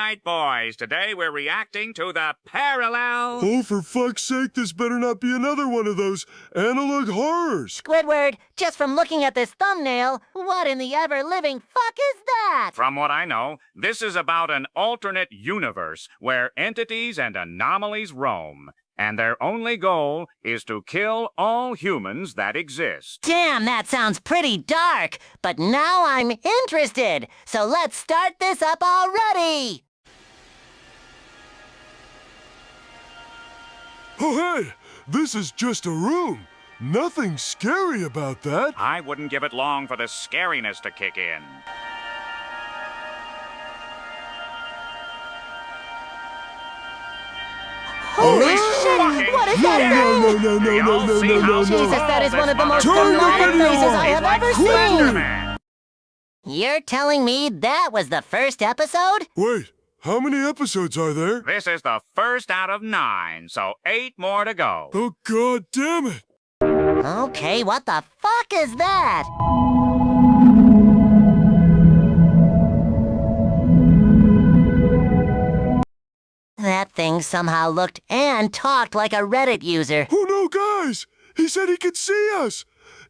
right, boys. Today we're reacting to the parallel. Oh, for fuck's sake, this better not be another one of those analog horrors. Squidward, just from looking at this thumbnail, what in the ever-living fuck is that? From what I know, this is about an alternate universe where entities and anomalies roam, and their only goal is to kill all humans that exist. Damn, that sounds pretty dark, but now I'm interested, so let's start this up already! Oh, hey, this is just a room. Nothing scary about that. I wouldn't give it long for the scariness to kick in. Holy shit! What is that thing? No. Jesus, that is one of the most Turn the dramatic video faces I off. have ever Slenderman. seen! You're telling me that was the first episode? Wait, how many episodes are there? This is the first out of 9, so 8 more to go. Oh, god damn it. Okay, what the fuck is that? That thing somehow looked and talked like a Reddit user. Oh no, guys! He said he could see us!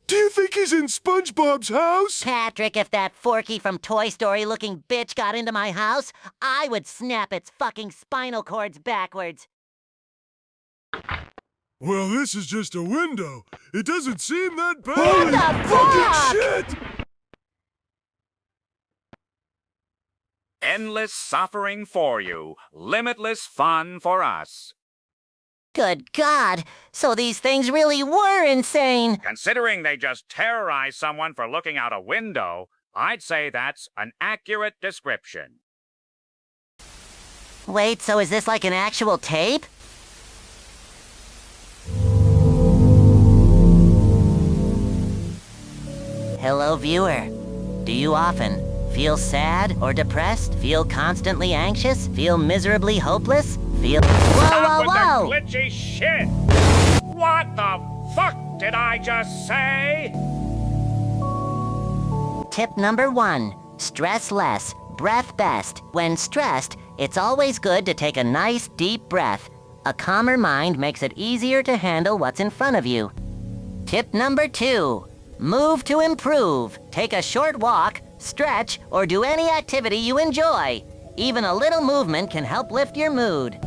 Do you think he's in SpongeBob's house? Patrick, if that Forky from Toy Story looking bitch got into my house, I would snap its fucking spinal cords backwards. Well, this is just a window. It doesn't seem that bad. What the fuck? Fucking shit! Endless suffering for you, limitless fun for us. Good God, so these things really were insane. Considering they just terrorized someone for looking out a window, I'd say that's an accurate description. Wait, so is this like an actual tape? Hello, viewer. Do you often feel sad or depressed? Feel constantly anxious? Feel miserably hopeless? Feel... Stop Whoa! with the glitchy shit! What the fuck did I just say? Tip number 1. Stress less, breath best. When stressed, it's always good to take a nice deep breath. A calmer mind makes it easier to handle what's in front of you. Tip number 2. Move to improve. Take a short walk, stretch, or do any activity you enjoy. Even a little movement can help lift your mood.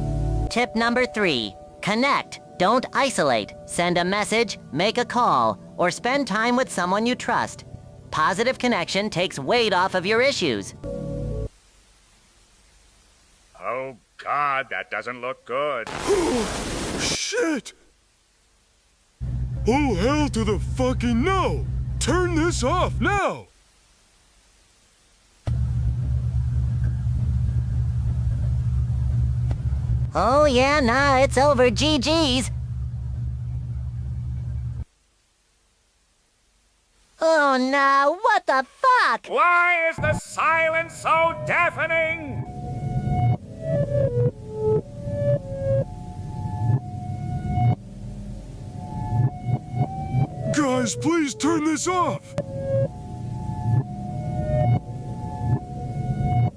Tip number 3. Connect. Don't isolate. Send a message, make a call, or spend time with someone you trust. Positive connection takes weight off of your issues. Oh, God, that doesn't look good. Shit! Oh, hell to the fucking no! Turn this off now! Oh yeah, nah, it's over. GG's. Oh no, what the fuck? Why is the silence so deafening? Guys, please turn this off!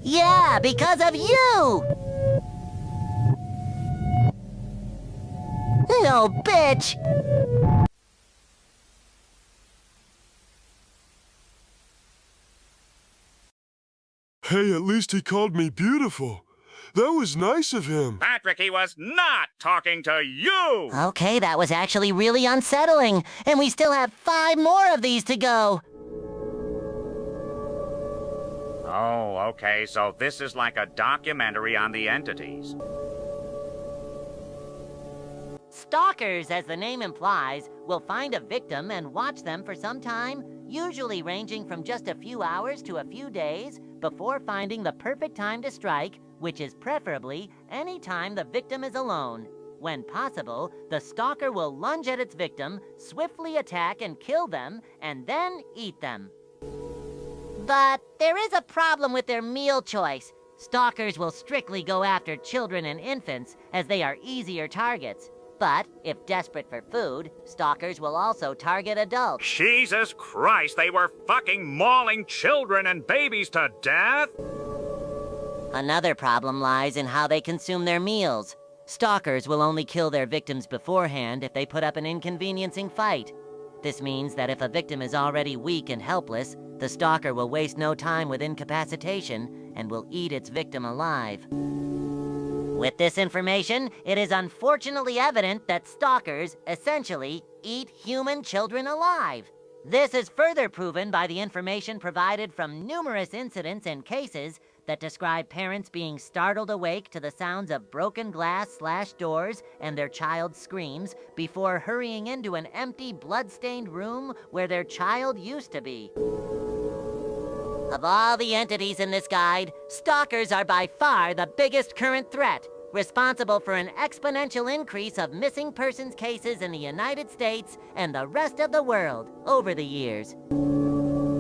Yeah, because of you! No, bitch! Hey, at least he called me beautiful. That was nice of him. Patrick, he was not talking to you! Okay, that was actually really unsettling, and we still have 5 more of these to go. Oh, okay, so this is like a documentary on the entities. Stalkers, as the name implies, will find a victim and watch them for some time, usually ranging from just a few hours to a few days, before finding the perfect time to strike, which is preferably any time the victim is alone. When possible, the stalker will lunge at its victim, swiftly attack and kill them, and then eat them. But there is a problem with their meal choice. Stalkers will strictly go after children and infants, as they are easier targets. But if desperate for food, stalkers will also target adults. Jesus Christ, they were fucking mauling children and babies to death? Another problem lies in how they consume their meals. Stalkers will only kill their victims beforehand if they put up an inconveniencing fight. This means that if a victim is already weak and helpless, the stalker will waste no time with incapacitation and will eat its victim alive. With this information, it is unfortunately evident that stalkers essentially eat human children alive. This is further proven by the information provided from numerous incidents and cases that describe parents being startled awake to the sounds of broken glass/doors and their child's screams before hurrying into an empty, blood-stained room where their child used to be. Of all the entities in this guide, stalkers are by far the biggest current threat, responsible for an exponential increase of missing persons cases in the United States and the rest of the world over the years.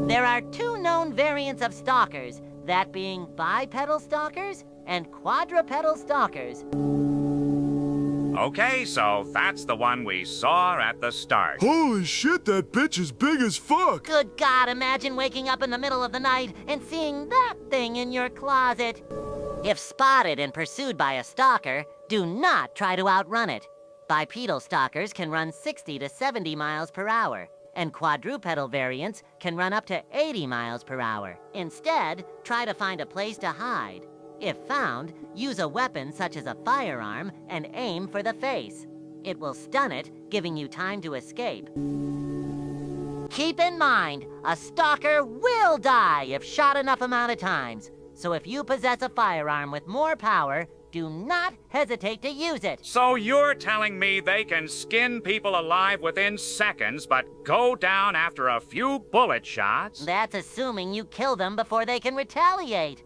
There are two known variants of stalkers, that being bipedal stalkers and quadrupedal stalkers. Okay, so that's the one we saw at the start. Holy shit, that bitch is big as fuck! Good God, imagine waking up in the middle of the night and seeing that thing in your closet. If spotted and pursued by a stalker, do not try to outrun it. Bipedal stalkers can run 60 to 70 miles per hour, and quadrupedal variants can run up to 80 miles per hour. Instead, try to find a place to hide. If found, use a weapon such as a firearm and aim for the face. It will stun it, giving you time to escape. Keep in mind, a stalker will die if shot enough amount of times. So if you possess a firearm with more power, do not hesitate to use it. So you're telling me they can skin people alive within seconds, but go down after a few bullet shots? That's assuming you kill them before they can retaliate.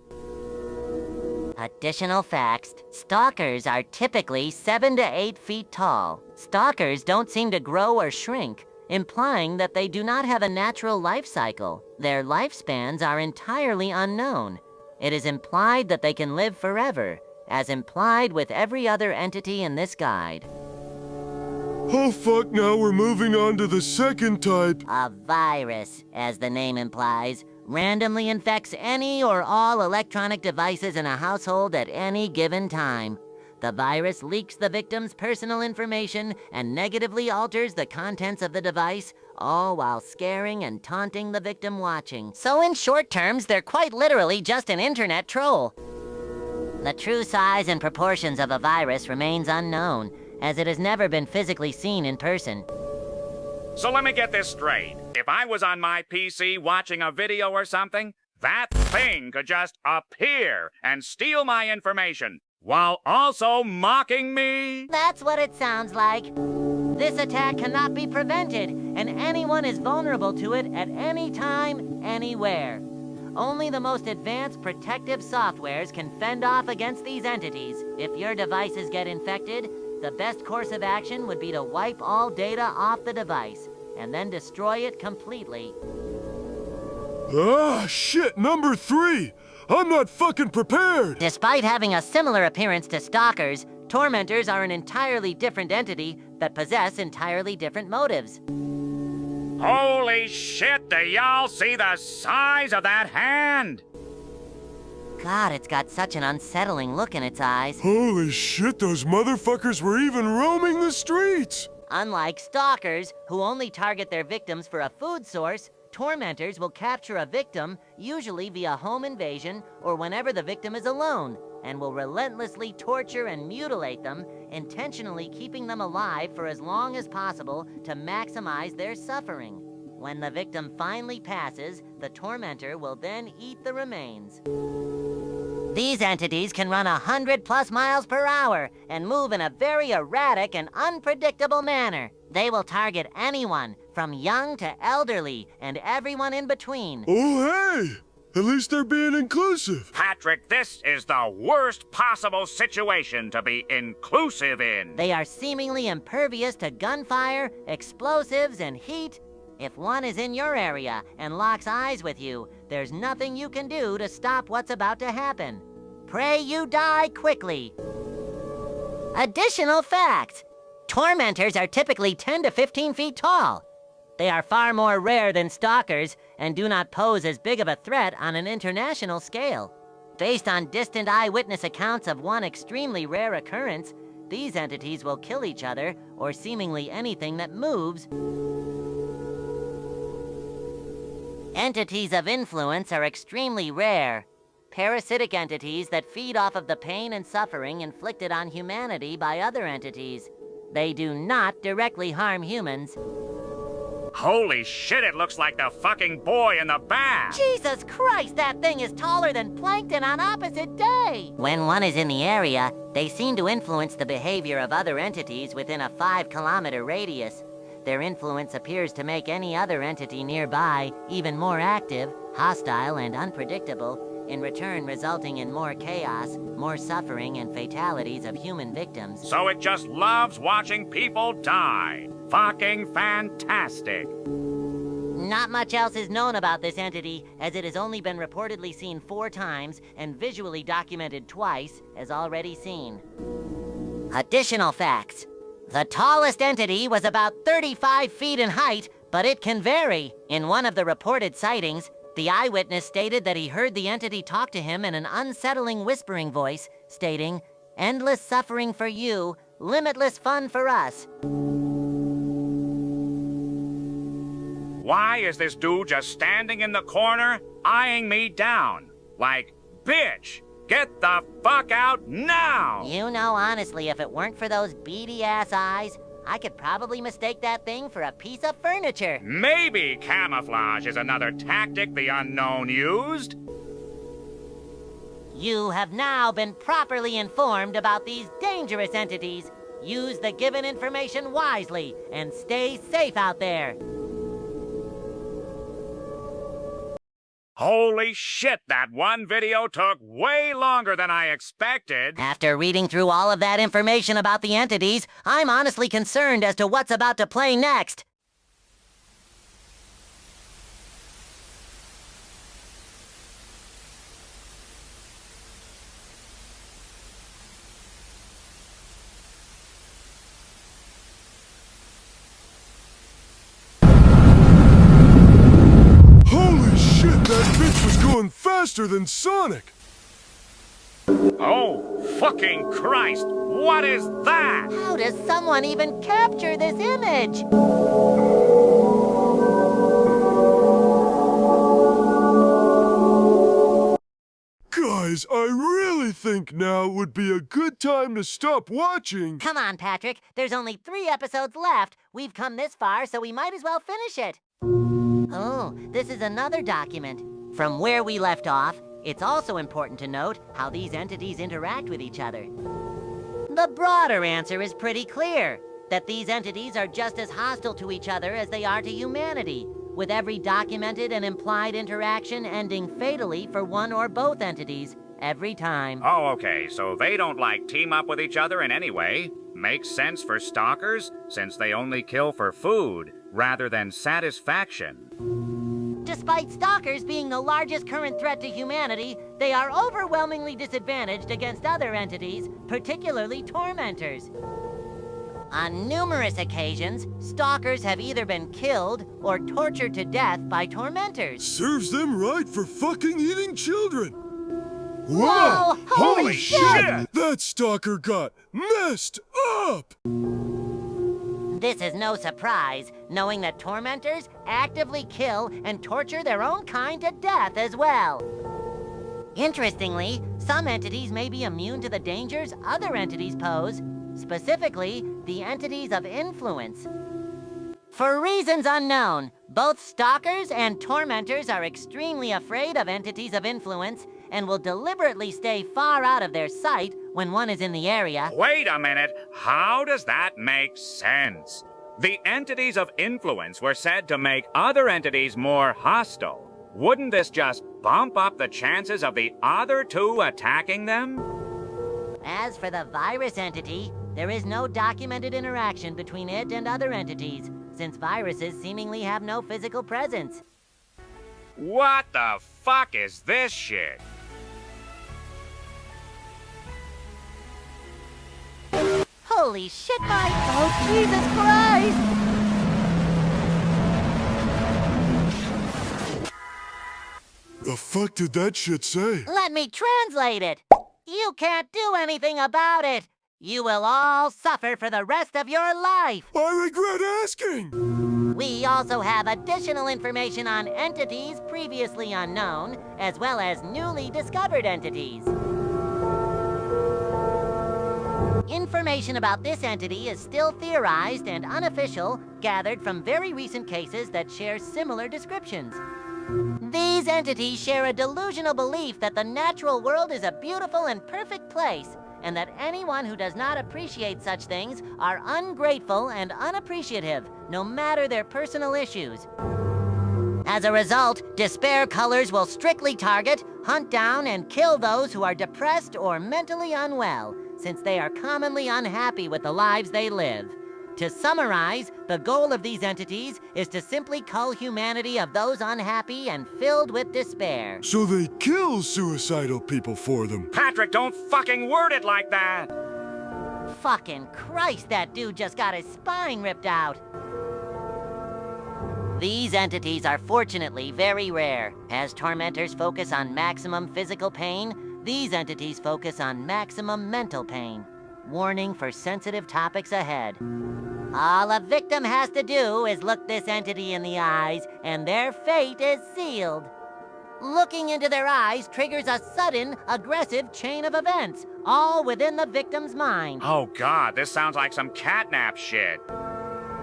Additional facts: stalkers are typically 7 to 8 feet tall. Stalkers don't seem to grow or shrink, implying that they do not have a natural life cycle. Their lifespans are entirely unknown. It is implied that they can live forever, as implied with every other entity in this guide. Oh fuck, now we're moving on to the second type. A virus, as the name implies, randomly infects any or all electronic devices in a household at any given time. The virus leaks the victim's personal information and negatively alters the contents of the device, all while scaring and taunting the victim watching. So in short terms, they're quite literally just an internet troll. The true size and proportions of a virus remains unknown, as it has never been physically seen in person. So let me get this straight. If I was on my PC watching a video or something, that thing could just appear and steal my information, while also mocking me? That's what it sounds like. This attack cannot be prevented, and anyone is vulnerable to it at any time, anywhere. Only the most advanced protective softwares can fend off against these entities. If your devices get infected, the best course of action would be to wipe all data off the device, and then destroy it completely. Ah, shit, number 3! I'm not fucking prepared! Despite having a similar appearance to stalkers, tormentors are an entirely different entity that possess entirely different motives. Holy shit, do y'all see the size of that hand? God, it's got such an unsettling look in its eyes. Holy shit, those motherfuckers were even roaming the streets! Unlike stalkers, who only target their victims for a food source, tormentors will capture a victim, usually via home invasion or whenever the victim is alone, and will relentlessly torture and mutilate them, intentionally keeping them alive for as long as possible to maximize their suffering. When the victim finally passes, the tormentor will then eat the remains. These entities can run 100+ miles per hour and move in a very erratic and unpredictable manner. They will target anyone, from young to elderly, and everyone in between. Oh, hey! At least they're being inclusive. Patrick, this is the worst possible situation to be inclusive in. They are seemingly impervious to gunfire, explosives, and heat. If one is in your area and locks eyes with you, there's nothing you can do to stop what's about to happen. Pray you die quickly. Additional facts: tormentors are typically 10 to 15 feet tall. They are far more rare than stalkers and do not pose as big of a threat on an international scale. Based on distant eyewitness accounts of one extremely rare occurrence, these entities will kill each other or seemingly anything that moves. Entities of influence are extremely rare. Parasitic entities that feed off of the pain and suffering inflicted on humanity by other entities. They do not directly harm humans. Holy shit, it looks like the fucking boy in the bath! Jesus Christ, that thing is taller than Plankton on opposite day! When one is in the area, they seem to influence the behavior of other entities within a 5-kilometer radius. Their influence appears to make any other entity nearby even more active, hostile, and unpredictable, in return resulting in more chaos, more suffering, and fatalities of human victims. So it just loves watching people die. Fucking fantastic. Not much else is known about this entity, as it has only been reportedly seen 4 times and visually documented twice, as already seen. Additional facts. The tallest entity was about 35 feet in height, but it can vary. In one of the reported sightings, the eyewitness stated that he heard the entity talk to him in an unsettling whispering voice, stating, "Endless suffering for you, limitless fun for us." Why is this dude just standing in the corner, eyeing me down? Like, bitch, get the fuck out now! You know, honestly, if it weren't for those beady-ass eyes, I could probably mistake that thing for a piece of furniture. Maybe camouflage is another tactic the unknown used. You have now been properly informed about these dangerous entities. Use the given information wisely and stay safe out there. Holy shit, that one video took way longer than I expected. After reading through all of that information about the entities, I'm honestly concerned as to what's about to play next. That bitch was going faster than Sonic! Oh, fucking Christ! What is that? How does someone even capture this image? Guys, I really think now would be a good time to stop watching. Come on, Patrick. There's only 3 episodes left. We've come this far, so we might as well finish it. Oh, this is another document. From where we left off, it's also important to note how these entities interact with each other. The broader answer is pretty clear, that these entities are just as hostile to each other as they are to humanity, with every documented and implied interaction ending fatally for one or both entities, every time. Oh, okay, so they don't, like, team up with each other in any way. Makes sense for stalkers, since they only kill for food, rather than satisfaction. Despite stalkers being the largest current threat to humanity, they are overwhelmingly disadvantaged against other entities, particularly tormentors. On numerous occasions, stalkers have either been killed or tortured to death by tormentors. Serves them right for fucking eating children. Whoa! Holy shit! That stalker got messed up! This is no surprise, knowing that tormentors actively kill and torture their own kind to death as well. Interestingly, some entities may be immune to the dangers other entities pose, specifically the entities of influence. For reasons unknown, both stalkers and tormentors are extremely afraid of entities of influence and will deliberately stay far out of their sight when one is in the area. Wait a minute, how does that make sense? The entities of influence were said to make other entities more hostile. Wouldn't this just bump up the chances of the other two attacking them? As for the virus entity, there is no documented interaction between it and other entities, since viruses seemingly have no physical presence. What the fuck is this shit? Holy shit, Mike! Oh, Jesus Christ! The fuck did that shit say? Let me translate it. You can't do anything about it. You will all suffer for the rest of your life. I regret asking! We also have additional information on entities previously unknown, as well as newly discovered entities. Information about this entity is still theorized and unofficial, gathered from very recent cases that share similar descriptions. These entities share a delusional belief that the natural world is a beautiful and perfect place, and that anyone who does not appreciate such things are ungrateful and unappreciative, no matter their personal issues. As a result, despair colors will strictly target, hunt down, and kill those who are depressed or mentally unwell, since they are commonly unhappy with the lives they live. To summarize, the goal of these entities is to simply cull humanity of those unhappy and filled with despair. So they kill suicidal people for them. Patrick, don't fucking word it like that! Fucking Christ, that dude just got his spine ripped out. These entities are fortunately very rare. As tormentors focus on maximum physical pain, these entities focus on maximum mental pain. Warning for sensitive topics ahead. All a victim has to do is look this entity in the eyes, and their fate is sealed. Looking into their eyes triggers a sudden, aggressive chain of events, all within the victim's mind. Oh God, this sounds like some catnap shit.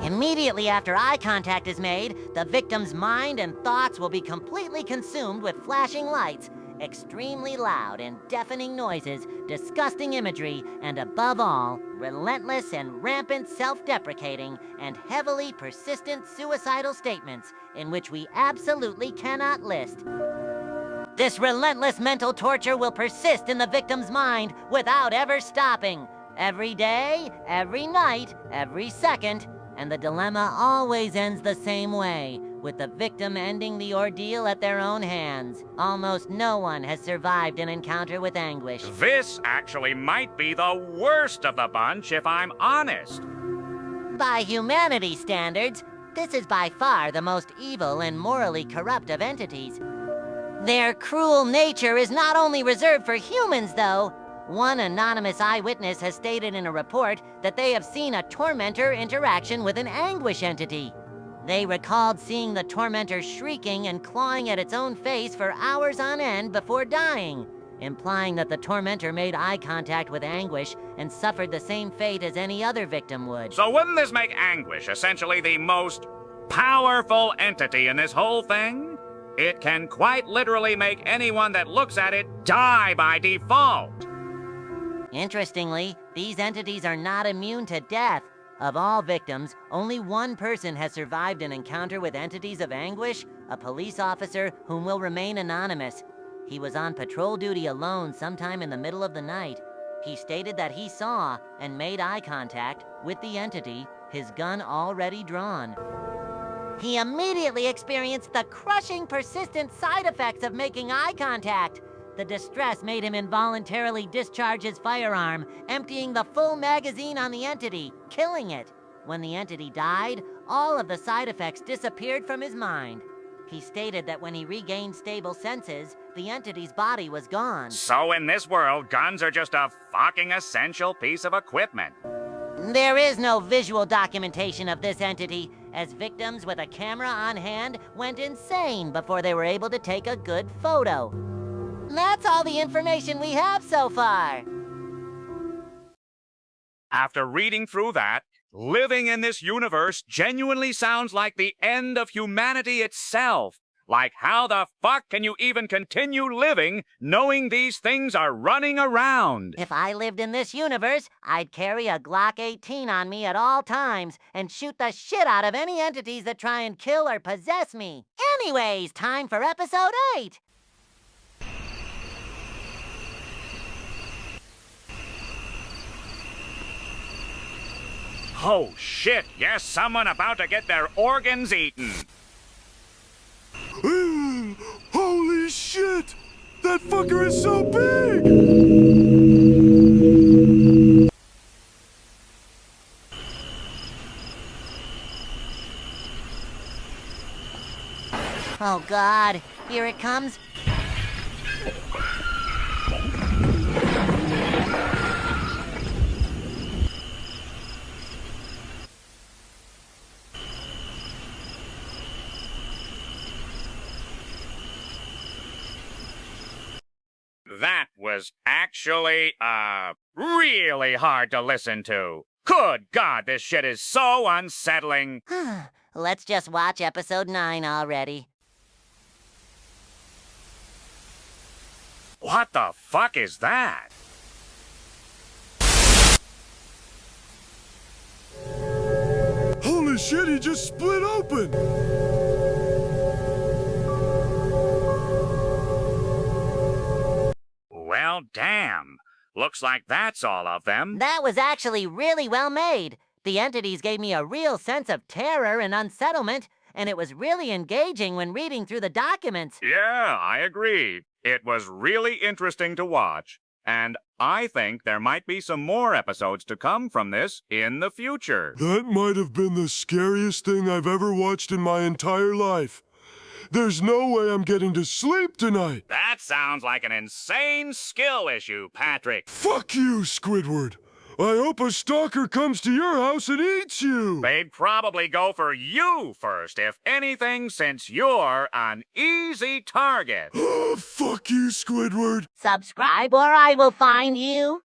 Immediately after eye contact is made, the victim's mind and thoughts will be completely consumed with flashing lights, extremely loud and deafening noises, disgusting imagery, and above all, relentless and rampant self-deprecating and heavily persistent suicidal statements in which we absolutely cannot list. This relentless mental torture will persist in the victim's mind without ever stopping. Every day, every night, every second, and the dilemma always ends the same way, with the victim ending the ordeal at their own hands. Almost no one has survived an encounter with anguish. This actually might be the worst of the bunch, if I'm honest. By humanity's standards, this is by far the most evil and morally corrupt of entities. Their cruel nature is not only reserved for humans, though. One anonymous eyewitness has stated in a report that they have seen a tormentor interaction with an anguish entity. They recalled seeing the tormentor shrieking and clawing at its own face for hours on end before dying, implying that the tormentor made eye contact with anguish and suffered the same fate as any other victim would. So wouldn't this make anguish essentially the most powerful entity in this whole thing? It can quite literally make anyone that looks at it die by default. Interestingly, these entities are not immune to death. Of all victims, only one person has survived an encounter with entities of anguish, a police officer whom will remain anonymous. He was on patrol duty alone sometime in the middle of the night. He stated that he saw and made eye contact with the entity, his gun already drawn. He immediately experienced the crushing, persistent side effects of making eye contact. The distress made him involuntarily discharge his firearm, emptying the full magazine on the entity, killing it. When the entity died, all of the side effects disappeared from his mind. He stated that when he regained stable senses, the entity's body was gone. So in this world, guns are just a fucking essential piece of equipment. There is no visual documentation of this entity, as victims with a camera on hand went insane before they were able to take a good photo. That's all the information we have so far. After reading through that, living in this universe genuinely sounds like the end of humanity itself. Like, how the fuck can you even continue living knowing these things are running around? If I lived in this universe, I'd carry a Glock 18 on me at all times and shoot the shit out of any entities that try and kill or possess me. Anyways, time for episode 8. Oh shit, yes, someone about to get their organs eaten. Holy shit! That fucker is so big! Oh God, here it comes. was actually, really hard to listen to. Good God, this shit is so unsettling. Let's just watch episode 9 already. What the fuck is that? Holy shit, he just split open! Well, damn. Looks like that's all of them. That was actually really well made. The entities gave me a real sense of terror and unsettlement, and it was really engaging when reading through the documents. Yeah, I agree. It was really interesting to watch. And I think there might be some more episodes to come from this in the future. That might have been the scariest thing I've ever watched in my entire life. There's no way I'm getting to sleep tonight. That sounds like an insane skill issue, Patrick. Fuck you, Squidward. I hope a stalker comes to your house and eats you. They'd probably go for you first, if anything, since you're an easy target. Oh, fuck you, Squidward. Subscribe or I will find you.